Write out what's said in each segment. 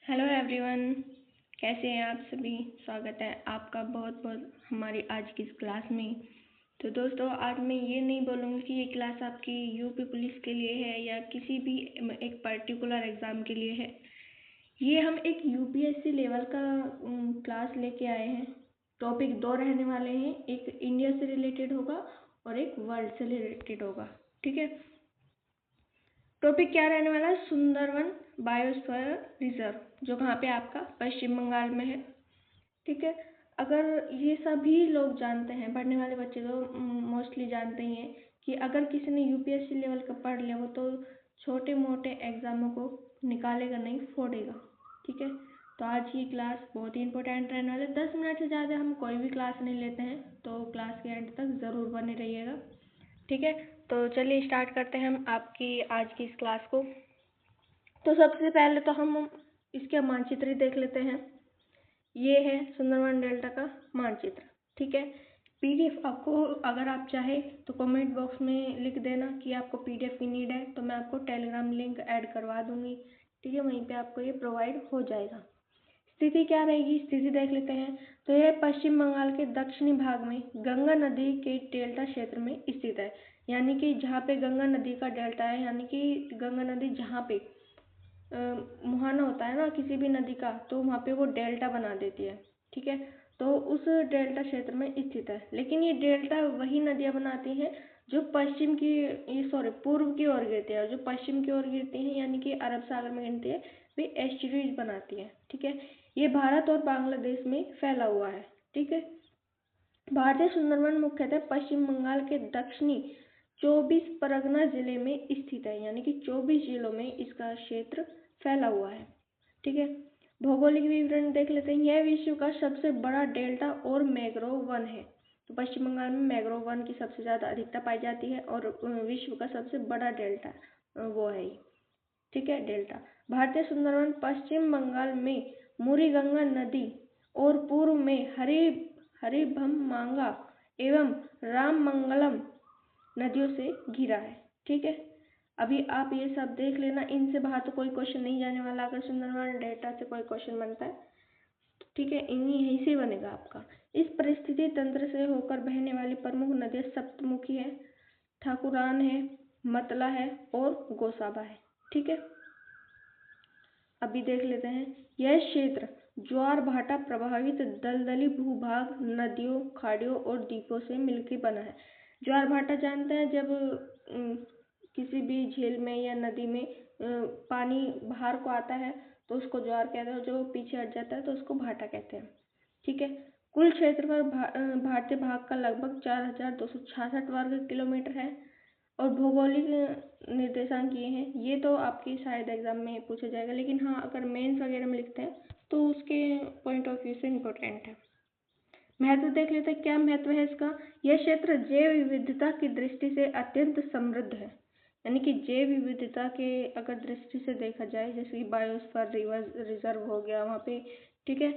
Hello everyone, कैसे हैं आप सभी। स्वागत है आपका बहुत बहुत हमारी आज की इस क्लास में। तो दोस्तों, आज मैं ये नहीं बोलूँगी कि ये क्लास आपकी यूपी पुलिस के लिए है या किसी भी एक पर्टिकुलर एग्ज़ाम के लिए है। ये हम एक यूपीएससी लेवल का क्लास लेके आए हैं। टॉपिक दो रहने वाले हैं, एक इंडिया से रिलेटेड होगा और एक वर्ल्ड से रिलेटेड होगा। ठीक है, टॉपिक क्या रहने वाला है? सुंदरवन बायोस्फीयर रिजर्व, जो कहाँ पे आपका पश्चिम बंगाल में है। ठीक है, अगर ये सभी लोग जानते हैं, पढ़ने वाले बच्चे तो मोस्टली जानते ही हैं कि अगर किसी ने यूपीएससी लेवल का पढ़ लिया वो तो छोटे मोटे एग्जामों को निकालेगा नहीं, फोड़ेगा। ठीक है, तो आज की क्लास बहुत ही इंपॉर्टेंट रहने वाली है। 10 मिनट से ज़्यादा हम कोई भी क्लास नहीं लेते हैं, तो क्लास के एंड तक ज़रूर बने रहिएगा। ठीक है, तो चलिए स्टार्ट करते हैं हम आपकी आज की इस क्लास को। तो सबसे पहले तो हम इसके मानचित्र देख लेते हैं। ये है सुंदरवन डेल्टा का मानचित्र। ठीक है, पीडीएफ आपको अगर आप चाहे तो कमेंट बॉक्स में लिख देना कि आपको पीडीएफ की नीड है, तो मैं आपको टेलीग्राम लिंक ऐड करवा दूंगी। ठीक है, वहीं पे आपको ये प्रोवाइड हो जाएगा। स्थिति क्या रहेगी, स्थिति देख लेते हैं। तो यह पश्चिम बंगाल के दक्षिणी भाग में गंगा नदी के डेल्टा क्षेत्र में स्थित है। यानी कि जहाँ पे गंगा नदी का डेल्टा है, यानी कि गंगा नदी जहाँ पे मुहाना होता है ना किसी भी नदी का, तो वहाँ पे वो डेल्टा बना देती है। ठीक है, तो उस डेल्टा क्षेत्र में स्थित है। लेकिन ये डेल्टा वही नदियाँ बनाती हैं जो पूर्व की ओर गिरती है, और जो पश्चिम की ओर गिरती हैं यानी कि अरब सागर में गिरती है, वे एस्चुरीज बनाती हैं। ठीक है, ये भारत और बांग्लादेश में फैला हुआ है। ठीक है, भारतीय सुंदरवन मुख्यतः पश्चिम बंगाल के दक्षिणी 24 परगना जिले में स्थित है। यानी कि 24 जिलों में इसका क्षेत्र फैला हुआ है। ठीक है, भौगोलिक विवरण देख लेते हैं। यह विश्व का सबसे बड़ा डेल्टा और मैंग्रोव वन है। तो पश्चिम बंगाल में मैंग्रोव वन की सबसे ज़्यादा अधिकता पाई जाती है और विश्व का सबसे बड़ा डेल्टा वो है। ठीक है, डेल्टा। भारतीय सुंदरवन पश्चिम बंगाल में मुरी गंगा नदी और पूर्व में हरिभममांगा एवं राममंगलम नदियों से घिरा है। ठीक है, अभी आप ये सब देख लेना, इनसे बाहर तो कोई क्वेश्चन नहीं जाने वाला। अगर सुंदरवन डेल्टा से कोई क्वेश्चन बनता है, ठीक है, यहीं से बनेगा आपका। इस परिस्थिति तंत्र से होकर बहने वाली प्रमुख नदियाँ सप्तमुखी है, ठाकुरान है, मतला है और गोसाबा है। ठीक है, अभी देख लेते हैं। यह क्षेत्र ज्वार भाटा प्रभावित दलदली भूभाग, नदियों, खाड़ियों और द्वीपों से मिलकर बना है। ज्वार भाटा जानते हैं, जब किसी भी झील में या नदी में पानी बाहर को आता है तो उसको ज्वार कहते हैं, जो पीछे हट जाता है तो उसको भाटा कहते हैं। ठीक है, कुल क्षेत्रफल भारतीय भाग का लगभग 4266 वर्ग किलोमीटर है और भौगोलिक निर्देशांक ये हैं। ये तो आपके शायद एग्जाम में पूछा जाएगा, लेकिन हाँ अगर मेंस वगैरह में लिखते हैं तो उसके पॉइंट ऑफ व्यू से इम्पोर्टेंट है। महत्व देख लेते हैं, क्या महत्व है इसका। यह क्षेत्र जैव विविधता की दृष्टि से अत्यंत समृद्ध है। यानी कि जैव विविधता के अगर दृष्टि से देखा जाए, जैसे कि बायोस्फीयर रिजर्व हो गया वहाँ पे। ठीक है,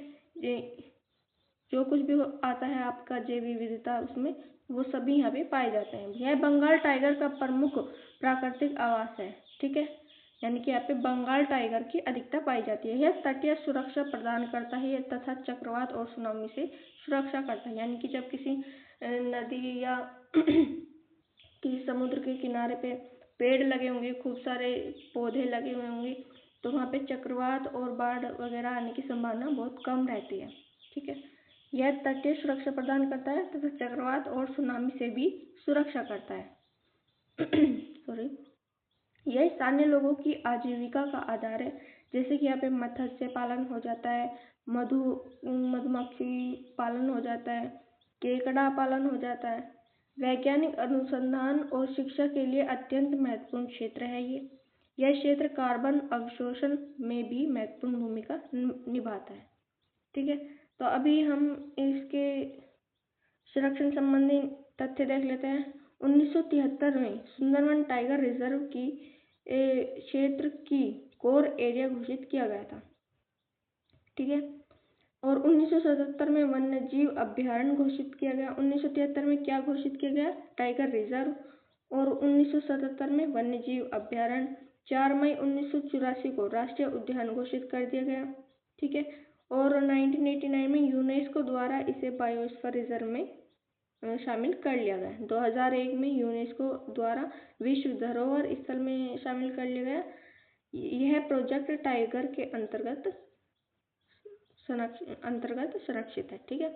जो कुछ भी आता है आपका जैव विविधता, उसमें वो सभी यहाँ पे पाए जाते हैं। यह बंगाल टाइगर का प्रमुख प्राकृतिक आवास है। ठीक है, यानी कि यहाँ पे बंगाल टाइगर की अधिकता पाई जाती है। यह तटीय सुरक्षा प्रदान करता है तथा चक्रवात और सुनामी से सुरक्षा करता है। यानी कि जब किसी नदी या किसी समुद्र के किनारे पे पेड़ लगे होंगे, खूब सारे पौधे लगे हुए होंगे, तो वहाँ पे चक्रवात और बाढ़ वगैरह आने की संभावना बहुत कम रहती है। ठीक है, यह तटीय सुरक्षा प्रदान करता है तथा चक्रवात और सुनामी से भी सुरक्षा करता है। सॉरी, यह स्थानीय लोगों की आजीविका का आधार है। जैसे कि यहाँ पे मत्स्य पालन हो जाता है, मधुमक्खी पालन हो जाता है, केकड़ा पालन हो जाता है। वैज्ञानिक अनुसंधान और शिक्षा के लिए अत्यंत महत्वपूर्ण क्षेत्र है यह क्षेत्र कार्बन अवशोषण में भी महत्वपूर्ण भूमिका निभाता है। ठीक है, तो अभी हम इसके संरक्षण संबंधी तथ्य देख लेते हैं। 1973 में सुंदरवन टाइगर रिजर्व की क्षेत्र की कोर एरिया घोषित किया गया था। ठीक है, और 1977 में वन्य जीव अभ्यारण्य घोषित किया गया। 1973 में क्या घोषित किया गया? Tiger reserve. और 1977 में वन्य जीव अभ्यारण्य। 4 मई 1984 को राष्ट्रीय उद्यान घोषित कर दिया गया। ठीक है, और 1989 में यूनेस्को द्वारा इसे बायोस्फीयर रिजर्व में शामिल कर लिया गया। 2001 में यूनेस्को द्वारा विश्व धरोहर स्थल में शामिल कर लिया गया। यह प्रोजेक्ट टाइगर के अंतर्गत सुरक्षित है। ठीक है,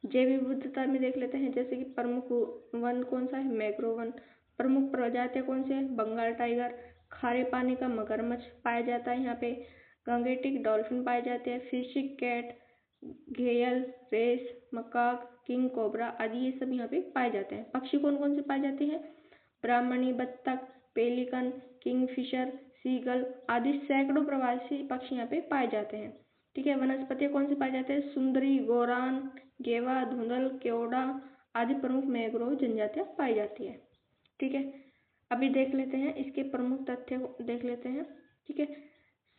जैव विविधता में देख लेते हैं, जैसे कि प्रमुख वन कौन सा है, मैंग्रोव वन। प्रमुख प्रजातियां कौन सी है, बंगाल टाइगर, खारे पानी का मगरमच्छ पाया जाता है यहाँ पे, गंगेटिक डॉल्फिन पाए जाते हैं, फिशिंग कैट, घेयल, रेस, मकाक, किंग कोबरा आदि ये सब यहाँ पे पाए जाते हैं। पक्षी कौन कौन से पाए जाते हैं, ब्राह्मणी बत्तख, पेलिकन, किंगफिशर, सीगल आदि सैकड़ों प्रवासी पक्षी यहाँ पे पाए जाते हैं। ठीक है, वनस्पति कौन से पाए जाते हैं, सुंदरी, गोरान, गेवा, धुंधल, केवड़ा आदि प्रमुख मैंग्रोव जनजातियां पाई जाती है। ठीक है, अभी देख लेते हैं इसके प्रमुख तथ्य देख लेते हैं। ठीक है,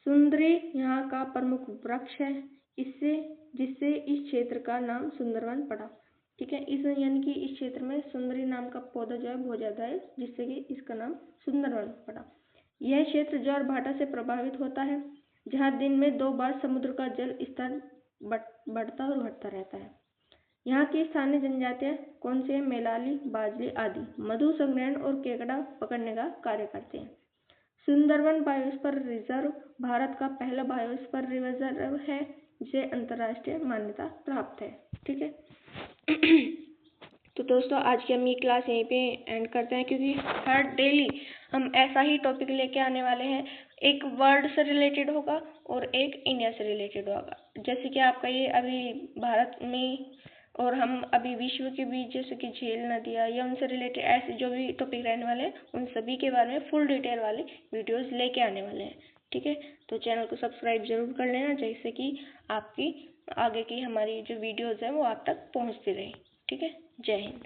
सुंदरी यहाँ का प्रमुख वृक्ष है, जिससे इस क्षेत्र का नाम सुंदरवन पड़ा। ठीक है, इस यानी कि इस क्षेत्र में सुंदरी नाम का पौधा जो है बहुत ज्यादा है, जिससे कि इसका नाम सुंदरवन पड़ा। यह क्षेत्र ज्वार भाटा से प्रभावित होता है, जहाँ दिन में 2 बार समुद्र का जल स्तर बढ़ता और घटता रहता है। यहाँ की स्थानीय जनजातियां कौन से, मेलाली, बाजली आदि मधु संग्रहण और केकड़ा पकड़ने का कार्य करते हैं। सुंदरवन बायोस्फीयर रिजर्व भारत का पहला बायोस्फीयर रिजर्व है, जिसे अंतर्राष्ट्रीय मान्यता प्राप्त है। ठीक है तो दोस्तों आज की हम ये क्लास यहीं पे एंड करते हैं, क्योंकि हर डेली हम ऐसा ही टॉपिक लेके आने वाले हैं। एक वर्ल्ड से रिलेटेड होगा और एक इंडिया से रिलेटेड होगा। जैसे कि आपका ये अभी भारत में और हम अभी विश्व के बीच, जैसे कि झील नदियाँ या उनसे रिलेटेड ऐसे जो भी टॉपिक रहने वाले हैं, उन सभी के बारे में फुल डिटेल वाले वीडियोस लेके आने वाले हैं। ठीक है, तो चैनल को सब्सक्राइब जरूर कर लेना, जैसे कि आपकी आगे की हमारी जो वीडियोस है वो आप तक पहुँचती रहे। ठीक है, जय हिंद।